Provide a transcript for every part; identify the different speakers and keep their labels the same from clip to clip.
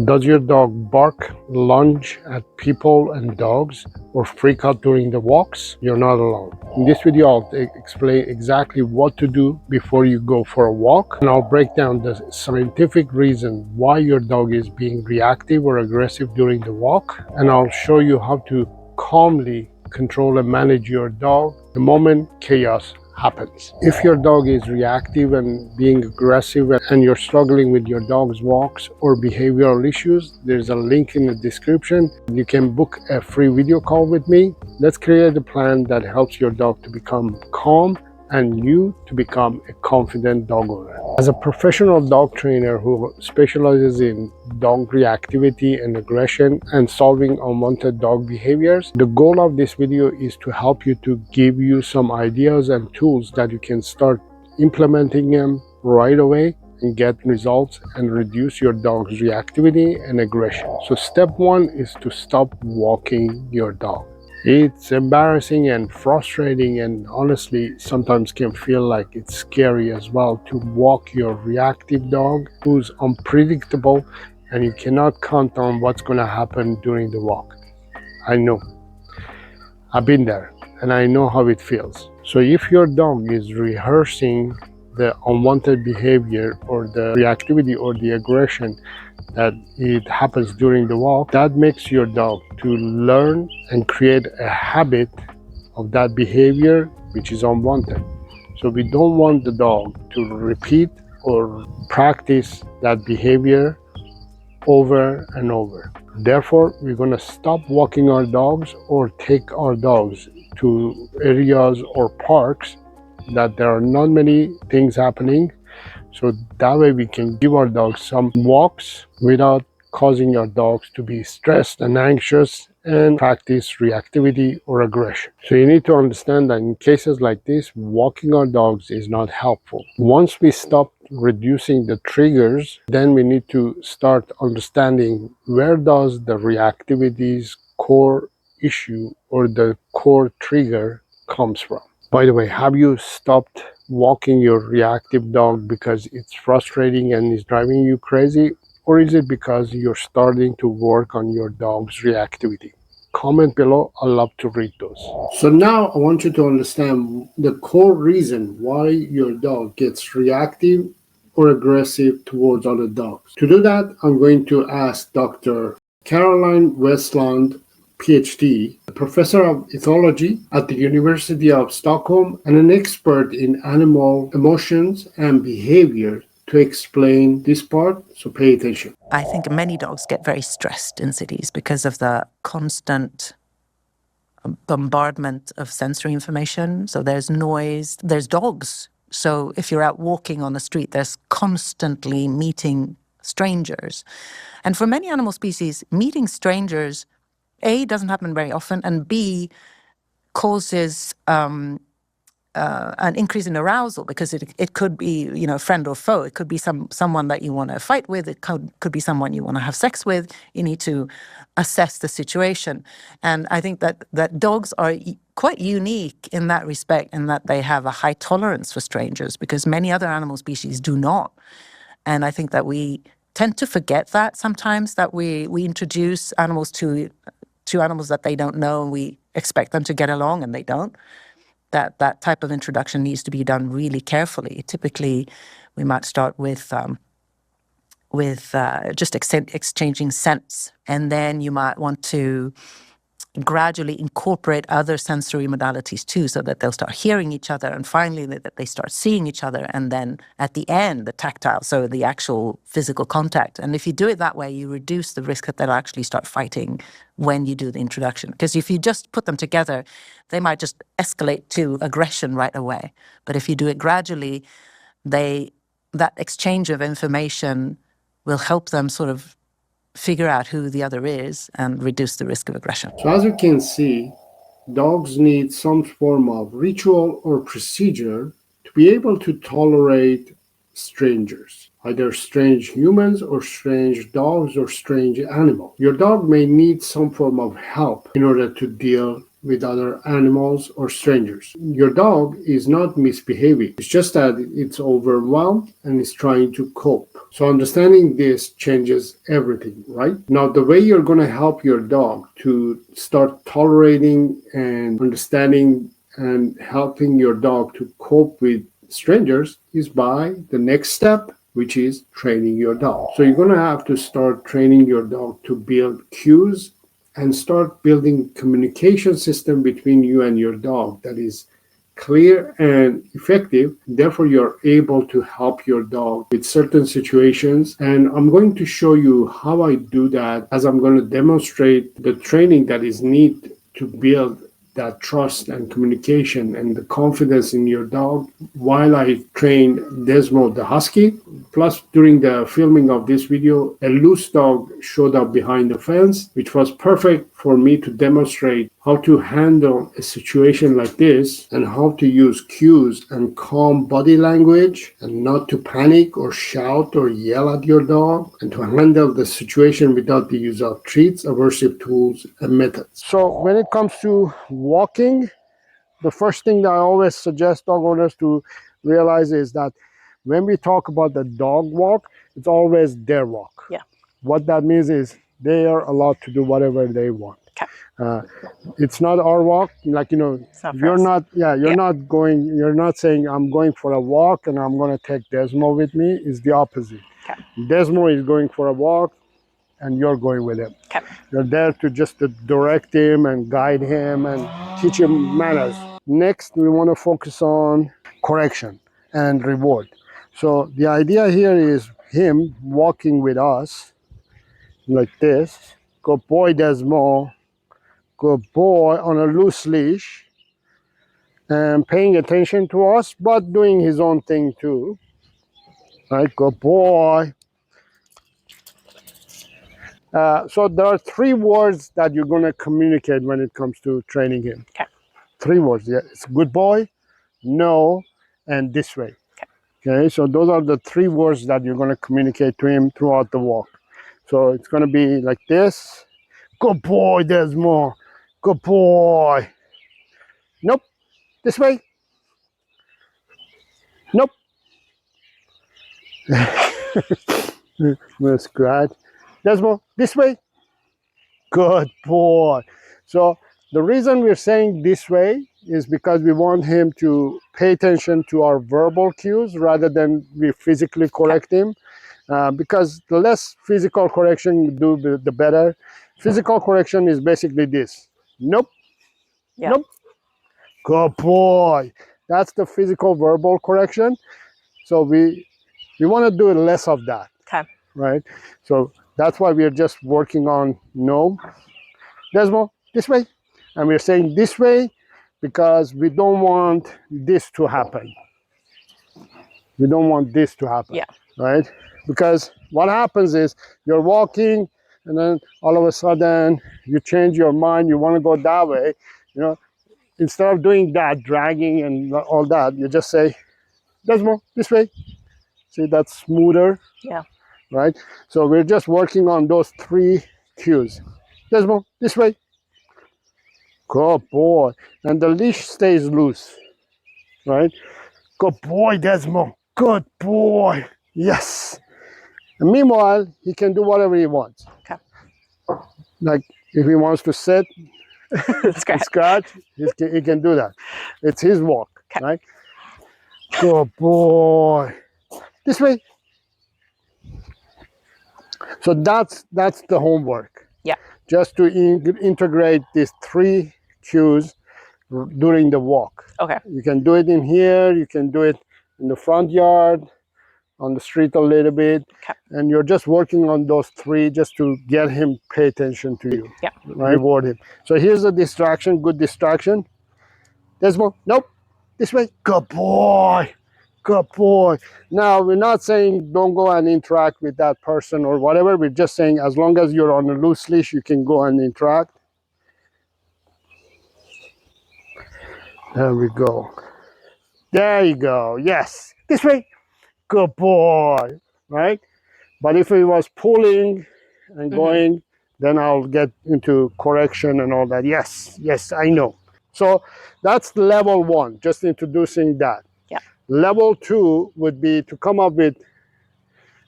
Speaker 1: Does your dog bark, lunge at people and dogs, or freak out during the walks? You're not alone. In this video, I'll explain exactly what to do before you go for a walk, and I'll break down the scientific reason why your dog is being reactive or aggressive during the walk, and I'll show you how to calmly control and manage your dog the moment chaos happens. If your dog is reactive and being aggressive and you're struggling with your dog's walks or behavioral issues, there's a link in the description. You can book a free video call with me. Let's create a plan that helps your dog to become calm and you to become a confident dog owner. As a professional dog trainer who specializes in dog reactivity and aggression and solving unwanted dog behaviors, the goal of this video is to help you to give you some ideas and tools that you can start implementing them right away and get results and reduce your dog's reactivity and aggression. So step one is to stop walking your dog. It's embarrassing and frustrating, and honestly sometimes can feel like it's scary as well to walk your reactive dog who's unpredictable and you cannot count on what's going to happen during the walk. I know. I've been there and I know how it feels. So if your dog is rehearsing the unwanted behavior or the reactivity or the aggression that it happens during the walk, that makes your dog to learn and create a habit of that behavior which is unwanted. So we don't want the dog to repeat or practice that behavior over and over. Therefore, we're going to stop walking our dogs or take our dogs to areas or parks that there are not many things happening, so that way we can give our dogs some walks without causing our dogs to be stressed and anxious and practice reactivity or aggression. So you need to understand that in cases like this, walking our dogs is not helpful. Once we stop reducing the triggers, then we need to start understanding where does the reactivity's core issue or the core trigger comes from. By the way, have you stopped walking your reactive dog because it's frustrating and is driving you crazy? Or is it because you're starting to work on your dog's reactivity? Comment below, I love to read those. So now I want you to understand the core reason why your dog gets reactive or aggressive towards other dogs. To do that, I'm going to ask Dr. Caroline Westland, PhD, a professor of ethology at the University of Stockholm and an expert in animal emotions and behavior, to explain this part, so pay attention.
Speaker 2: I think many dogs get very stressed in cities because of the constant bombardment of sensory information. So there's noise, there's dogs. So if you're out walking on the street, there's constantly meeting strangers. And for many animal species, meeting strangers, A, doesn't happen very often, and B, causes an increase in arousal, because it could be, you know, friend or foe. It could be someone that you want to fight with. It could be someone you want to have sex with. You need to assess the situation. And I think that dogs are quite unique in that respect, in that they have a high tolerance for strangers, because many other animal species do not. And I think that we tend to forget that sometimes, that we introduce animals to animals that they don't know, and we expect them to get along, and they don't. That type of introduction needs to be done really carefully. Typically, we might start with just exchanging scents, and then you might want to gradually incorporate other sensory modalities too, so that they'll start hearing each other, and finally that they start seeing each other, and then at the end, the tactile, so the actual physical contact. And if you do it that way, you reduce the risk that they'll actually start fighting when you do the introduction. Because if you just put them together, they might just escalate to aggression right away. But if you do it gradually, that exchange of information will help them sort of figure out who the other is and reduce the risk of aggression.
Speaker 1: So as you can see, dogs need some form of ritual or procedure to be able to tolerate strangers, either strange humans or strange dogs or strange animals. Your dog may need some form of help in order to deal with other animals or strangers. Your dog is not misbehaving. It's just that it's overwhelmed and is trying to cope. So understanding this changes everything, right? Now, the way you're going to help your dog to start tolerating and understanding and helping your dog to cope with strangers is by the next step, which is training your dog. So you're going to have to start training your dog to build cues and start building communication system between you and your dog that is clear and effective. Therefore, you're able to help your dog with certain situations. And I'm going to show you how I do that as I'm going to demonstrate the training that is needed to build that trust and communication and the confidence in your dog while I trained Desmo the Husky. Plus, during the filming of this video, a loose dog showed up behind the fence, which was perfect for me to demonstrate how to handle a situation like this and how to use cues and calm body language and not to panic or shout or yell at your dog and to handle the situation without the use of treats, aversive tools, and methods. So when it comes to walking, the first thing that I always suggest dog owners to realize is that when we talk about the dog walk, it's always their walk.
Speaker 2: Yeah.
Speaker 1: What that means is they are allowed to do whatever they want.
Speaker 2: Okay.
Speaker 1: It's not our walk. Like, you're not, you're not going, you're not saying I'm going for a walk and I'm going to take Desmo with me. It's the opposite.
Speaker 2: Okay.
Speaker 1: Desmo is going for a walk and you're going with him.
Speaker 2: Okay.
Speaker 1: You're there to just to direct him and guide him and teach him manners. Next, we want to focus on correction and reward. So the idea here is him walking with us like this. Good boy, Desmo. Good boy, on a loose leash and paying attention to us, but doing his own thing too. Right, good boy. So there are 3 words that you're going to communicate when it comes to training him.
Speaker 2: Okay.
Speaker 1: 3 words. Yeah, it's good boy, no, and this way. Okay, so those are the 3 words that you're going to communicate to him throughout the walk. So it's going to be like this. Good boy, there's more. Good boy. Nope, this way. Nope. I'm going to scratch. There's more, this way. Good boy. So the reason we're saying this way is because we want him to pay attention to our verbal cues rather than we physically correct him. Because the less physical correction you do, the better. Physical correction is basically this. Nope.
Speaker 2: Yeah.
Speaker 1: Nope. Good boy. That's the physical verbal correction. So we want to do less of that.
Speaker 2: Okay.
Speaker 1: Right? So that's why we're just working on no. Desmo, this way. And we're saying this way because we don't want this to happen. We don't want this to happen.
Speaker 2: Yeah.
Speaker 1: Right? Because what happens is you're walking and then all of a sudden you change your mind, you want to go that way. Instead of doing that, dragging and all that, you just say, Desmo, this way. See, that's smoother.
Speaker 2: Yeah.
Speaker 1: Right? So we're just working on those 3 cues. Desmo, this way. Good boy. And the leash stays loose. Right? Good boy, Desmo. Good boy. Yes. And meanwhile, he can do whatever he wants.
Speaker 2: Okay.
Speaker 1: Like if he wants to sit, scratch, he can do that. It's his walk.
Speaker 2: Okay.
Speaker 1: Right? Good boy. This way. So that's the homework.
Speaker 2: Yeah.
Speaker 1: Just to integrate these 3 cues during the walk.
Speaker 2: Okay.
Speaker 1: You can do it in here, you can do it in the front yard, on the street a little bit.
Speaker 2: Okay.
Speaker 1: And you're just working on those 3 just to get him pay attention to you.
Speaker 2: Yeah.
Speaker 1: Right? Reward him. So here's a distraction, good distraction. Desmo, nope, this way. Good boy. Good boy. Now, we're not saying don't go and interact with that person or whatever. We're just saying as long as you're on a loose leash, you can go and interact. There we go. There you go. Yes. This way. Good boy. Right? But if he was pulling and going Then I'll get into correction and all that. Yes, yes, I know. So that's level 1, just introducing that.
Speaker 3: Yeah.
Speaker 1: Level 2 would be to come up with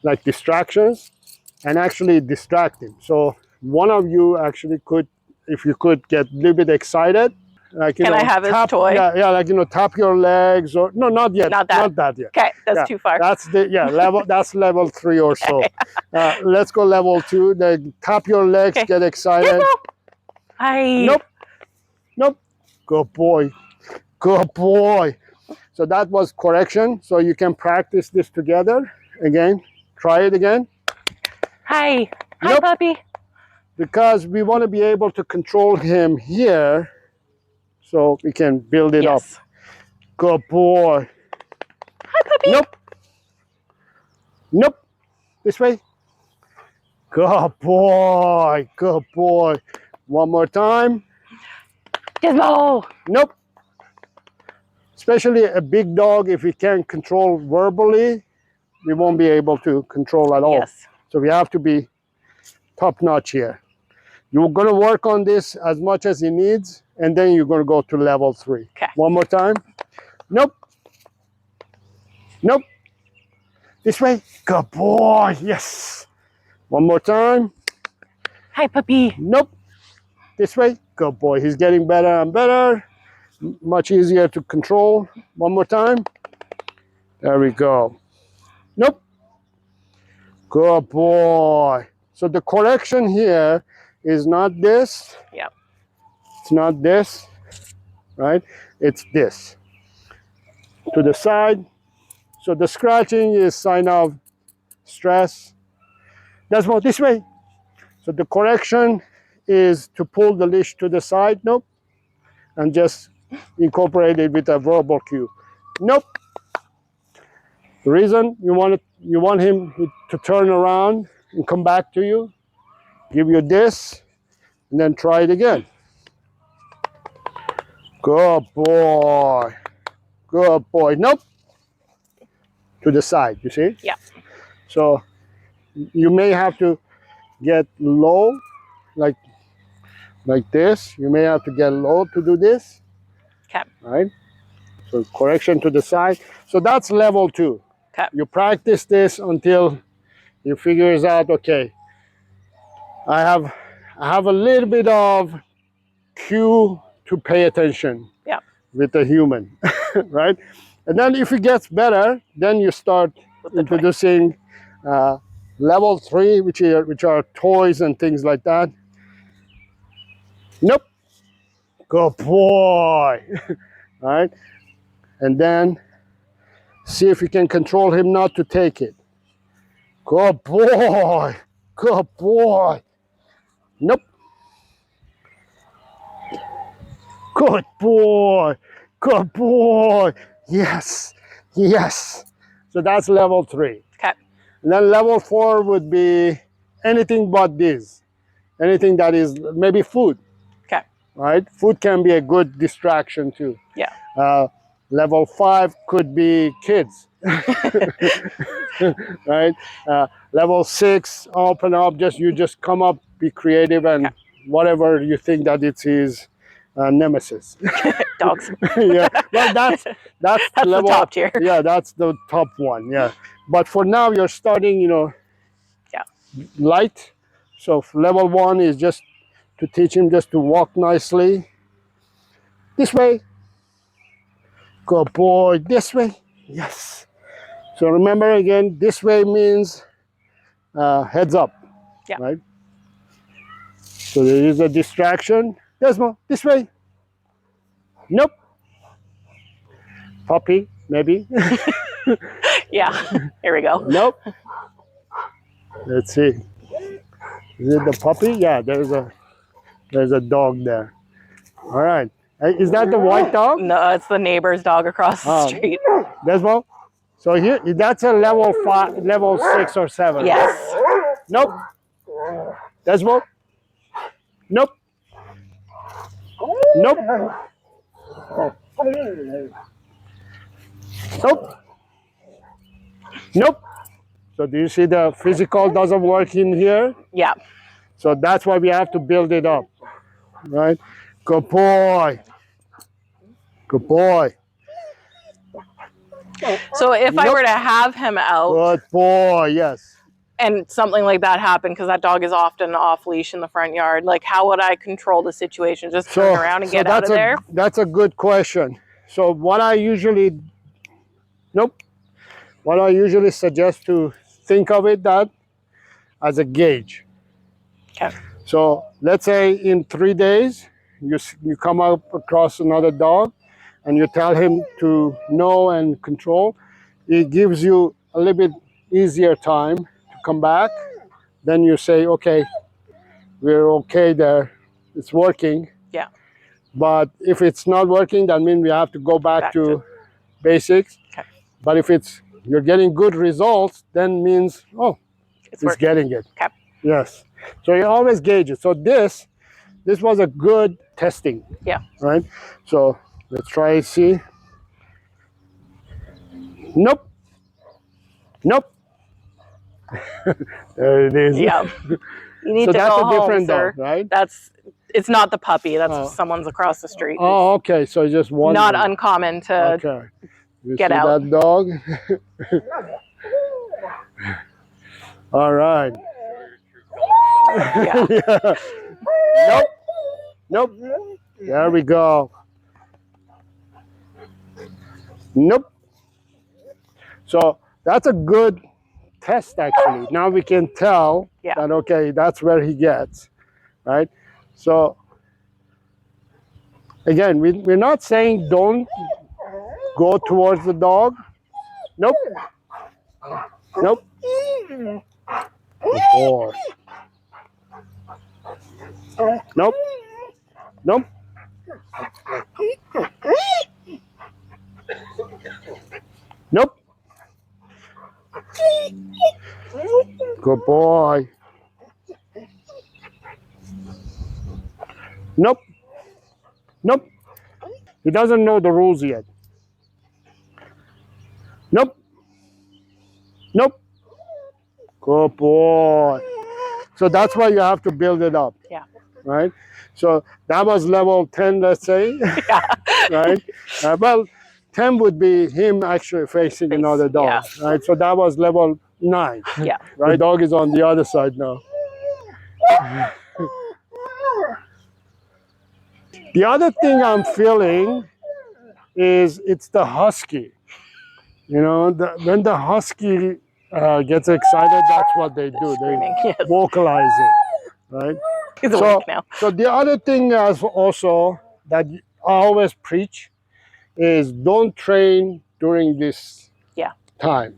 Speaker 1: like distractions and actually distract him. So one of you actually could, if you could get a little bit excited, like, you
Speaker 3: Can
Speaker 1: know,
Speaker 3: I have his
Speaker 1: tap,
Speaker 3: toy?
Speaker 1: yeah, like, you know, tap your legs, or no, not yet,
Speaker 3: Not that.
Speaker 1: not that yet.
Speaker 3: Okay, that's
Speaker 1: Yeah,
Speaker 3: too far.
Speaker 1: That's the level. That's level 3 or so. Let's go level 2. Then tap your legs,
Speaker 3: Okay.
Speaker 1: get excited. Nope, nope. Good boy, good boy. So that was correction. So you can practice this together again. Try it again.
Speaker 3: Hi. Hi,
Speaker 1: Nope.
Speaker 3: puppy.
Speaker 1: Because we want to be able to control him here, so we can build it up.
Speaker 3: Yes.
Speaker 1: Good boy.
Speaker 3: Hi, puppy.
Speaker 1: Nope. Nope. This way. Good boy. Good boy. One more time.
Speaker 3: Gizmo.
Speaker 1: Nope. Especially a big dog, if we can't control verbally, we won't be able to control at all.
Speaker 3: Yes.
Speaker 1: So we have to be top notch here. You're going to work on this as much as he needs, and then you're going to go to level 3.
Speaker 3: Okay.
Speaker 1: One more time. Nope. Nope. This way. Good boy. Yes. One more time.
Speaker 3: Hi, puppy.
Speaker 1: Nope. This way. Good boy. He's getting better and better. Much easier to control. One more time. There we go. Nope. Good boy. So the correction here is not this.
Speaker 3: Yep.
Speaker 1: It's not this, right? It's this. To the side. So the scratching is sign of stress. That's more this way. So the correction is to pull the leash to the side. Nope. And just incorporate it with a verbal cue. Nope. The reason you want him to turn around and come back to you, give you this, and then try it again. Good boy. Good boy. Nope. To the side, you see?
Speaker 3: Yeah.
Speaker 1: So you may have to get low, like this. You may have to get low to do this.
Speaker 3: Okay.
Speaker 1: Right? So correction to the side. So that's level 2.
Speaker 3: Okay.
Speaker 1: You practice this until you figures out, okay, I have a little bit of cue to pay attention.
Speaker 3: Yeah.
Speaker 1: With the human, right? And then if it gets better, then you start introducing level 3, which are toys and things like that. Nope. Good boy. Right? And then see if you can control him not to take it. Good boy. Good boy. Nope. Good boy. Good boy. Yes. Yes. So that's level 3.
Speaker 3: Okay.
Speaker 1: And then level 4 would be anything but this. Anything that is maybe food.
Speaker 3: Okay.
Speaker 1: Right? Food can be a good distraction too.
Speaker 3: Yeah.
Speaker 1: Level 5 could be kids. Right? Level 6, open up, you just come up, be creative, and whatever you think that it's his nemesis.
Speaker 3: Dogs.
Speaker 1: Yeah, well, that's level,
Speaker 3: the top tier.
Speaker 1: Yeah, that's the top one. Yeah, but for now you're starting,
Speaker 3: Yeah.
Speaker 1: light. So level 1 is just to teach him just to walk nicely. This way. Good boy. This way. Yes. So remember again, this way means heads up.
Speaker 3: Yeah.
Speaker 1: Right. So there is a distraction. Desmo, this way. Nope. Puppy, maybe.
Speaker 3: Yeah. Here we go.
Speaker 1: Nope. Let's see. Is it the puppy? Yeah, there's a dog there. All right. Is that the white dog?
Speaker 3: No, it's the neighbor's dog across the street.
Speaker 1: Desmo. So here, that's a level 5, level 6 or 7.
Speaker 3: Yes.
Speaker 1: Nope. Desmo. Nope. Nope. Nope. Nope. So do you see the physical doesn't work in here?
Speaker 3: Yeah.
Speaker 1: So that's why we have to build it up, right? Good boy. Good boy.
Speaker 3: So if I
Speaker 1: Nope.
Speaker 3: were to have him out
Speaker 1: Good boy. Yes.
Speaker 3: and something like that happened, because that dog is often off leash in the front yard, like how would I control the situation? Just turn around and get out of there?
Speaker 1: That's a good question. So what I usually, nope. What I usually suggest to think of it that as a gauge.
Speaker 3: Okay.
Speaker 1: So let's say in 3 days, you come up across another dog and you tell him to know and control. It gives you a little bit easier time to come back. Then you say, okay, we're okay there. It's working.
Speaker 3: Yeah.
Speaker 1: But if it's not working, that means we have to go back to basics.
Speaker 3: Okay.
Speaker 1: But if you're getting good results, then means, oh, it's getting it.
Speaker 3: Okay.
Speaker 1: Yes. So you always gauge it. So this was a good testing.
Speaker 3: Yeah.
Speaker 1: Right. So let's try see. Nope. Nope. There it is.
Speaker 3: Yeah. You need
Speaker 1: So
Speaker 3: to
Speaker 1: that's
Speaker 3: go
Speaker 1: a
Speaker 3: home,
Speaker 1: different
Speaker 3: sir.
Speaker 1: dog, right?
Speaker 3: It's not the puppy. That's someone's across the street.
Speaker 1: Oh, okay. So just one.
Speaker 3: Not uncommon to
Speaker 1: okay. You
Speaker 3: get
Speaker 1: see
Speaker 3: out.
Speaker 1: that dog? All right.
Speaker 3: Yeah.
Speaker 1: Yeah. Nope. Nope. There we go. Nope. So that's a good test, actually. Now we can tell that, okay, that's where he gets, right? So again, we're not saying don't go towards the dog. Nope. Nope. Good boy. Nope. Nope. Nope. Good boy. Nope. Nope. He doesn't know the rules yet. Nope. Nope. Good boy. So that's why you have to build it up.
Speaker 3: Yeah.
Speaker 1: Right? So that was level 10, let's say.
Speaker 3: Yeah.
Speaker 1: Right? Well, 10 would be him actually facing another dog.
Speaker 3: Yeah.
Speaker 1: Right? So that was level 9.
Speaker 3: Yeah.
Speaker 1: Right? The dog is on the other side now. The other thing I'm feeling is it's the husky. You know, when the husky gets excited, that's what they do. They vocalize it, right?
Speaker 3: He's awake now.
Speaker 1: So the other thing also that I always preach is don't train during this time,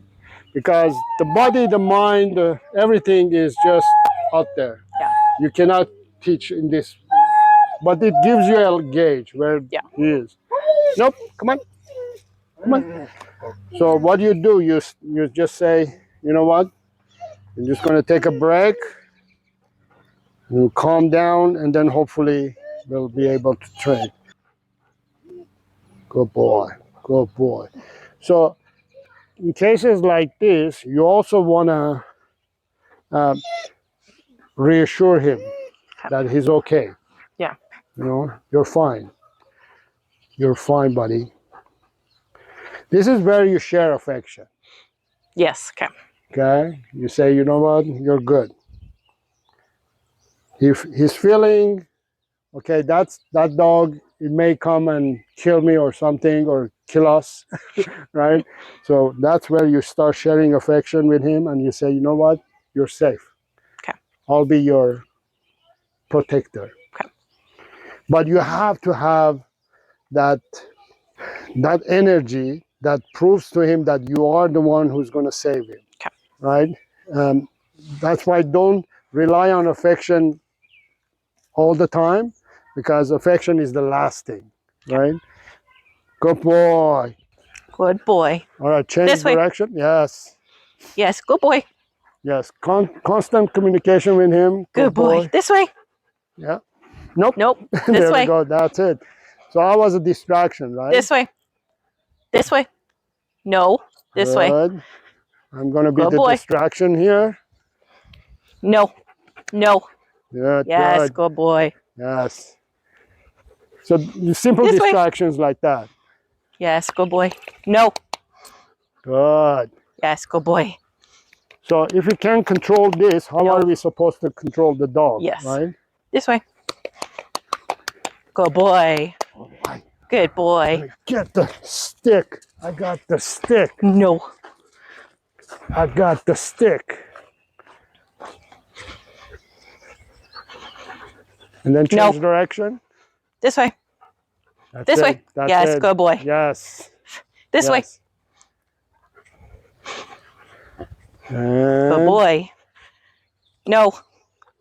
Speaker 1: because the body, the mind, everything is just out there.
Speaker 3: Yeah.
Speaker 1: You cannot teach in this, but it gives you a gauge where he is. Nope, come on. Come on. So what you do, you just say, you know what? I'm just going to take a break and calm down, and then hopefully we'll be able to train. Good boy. Good boy. So in cases like this, you also want to reassure him that he's okay.
Speaker 3: Yeah.
Speaker 1: You know, you're fine. You're fine, buddy. This is where you share affection.
Speaker 3: Yes. Okay.
Speaker 1: Okay? You say, you know what? You're good. If he's feeling, okay, that dog, it may come and kill me or something, or kill us, right? So that's where you start sharing affection with him, and you say, you know what? You're safe.
Speaker 3: Okay.
Speaker 1: I'll be your protector.
Speaker 3: Okay.
Speaker 1: But you have to have that energy that proves to him that you are the one who's going to save him.
Speaker 3: Okay.
Speaker 1: Right? That's why don't rely on affection all the time, because affection is the last thing, right? Good boy.
Speaker 3: Good boy.
Speaker 1: All right, change
Speaker 3: This way.
Speaker 1: direction. Yes.
Speaker 3: Yes. Good boy.
Speaker 1: Yes. Constant communication with him.
Speaker 3: Good boy. This way.
Speaker 1: Yeah. Nope.
Speaker 3: Nope.
Speaker 1: There
Speaker 3: This way.
Speaker 1: we go. That's it. So I was a distraction, right?
Speaker 3: This way. This way. No. This way.
Speaker 1: Good. I'm going to be
Speaker 3: Good
Speaker 1: the
Speaker 3: boy.
Speaker 1: distraction here.
Speaker 3: No. No.
Speaker 1: Good,
Speaker 3: Yes,
Speaker 1: good.
Speaker 3: good boy.
Speaker 1: Yes. So simple
Speaker 3: This way.
Speaker 1: distractions like that.
Speaker 3: Yes, good boy. No.
Speaker 1: Good.
Speaker 3: Yes, good boy.
Speaker 1: So if we can control this, how
Speaker 3: No.
Speaker 1: are we supposed to control the dog,
Speaker 3: Yes.
Speaker 1: right?
Speaker 3: This way. Good boy.
Speaker 1: All right.
Speaker 3: Good boy.
Speaker 1: Get the stick. I got the stick.
Speaker 3: No.
Speaker 1: I got the stick. And then change
Speaker 3: No.
Speaker 1: direction.
Speaker 3: This way.
Speaker 1: That's
Speaker 3: This
Speaker 1: it.
Speaker 3: way.
Speaker 1: That's
Speaker 3: Yes,
Speaker 1: it.
Speaker 3: good boy.
Speaker 1: Yes.
Speaker 3: This way.
Speaker 1: Yes.
Speaker 3: Good
Speaker 1: And
Speaker 3: boy. No.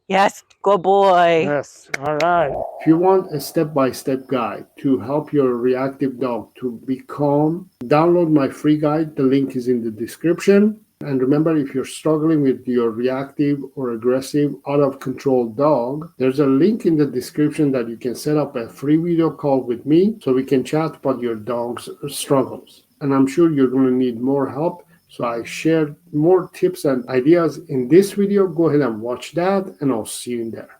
Speaker 3: Yes, good boy.
Speaker 1: yes. All right. If you want a step-by-step guide to help your reactive dog to be calm, download my free guide. The link is in the description. And remember, if you're struggling with your reactive or aggressive, out of control dog, there's a link in the description that you can set up a free video call with me so we can chat about your dog's struggles. And I'm sure you're going to need more help. So I shared more tips and ideas in this video. Go ahead and watch that, and I'll see you in there.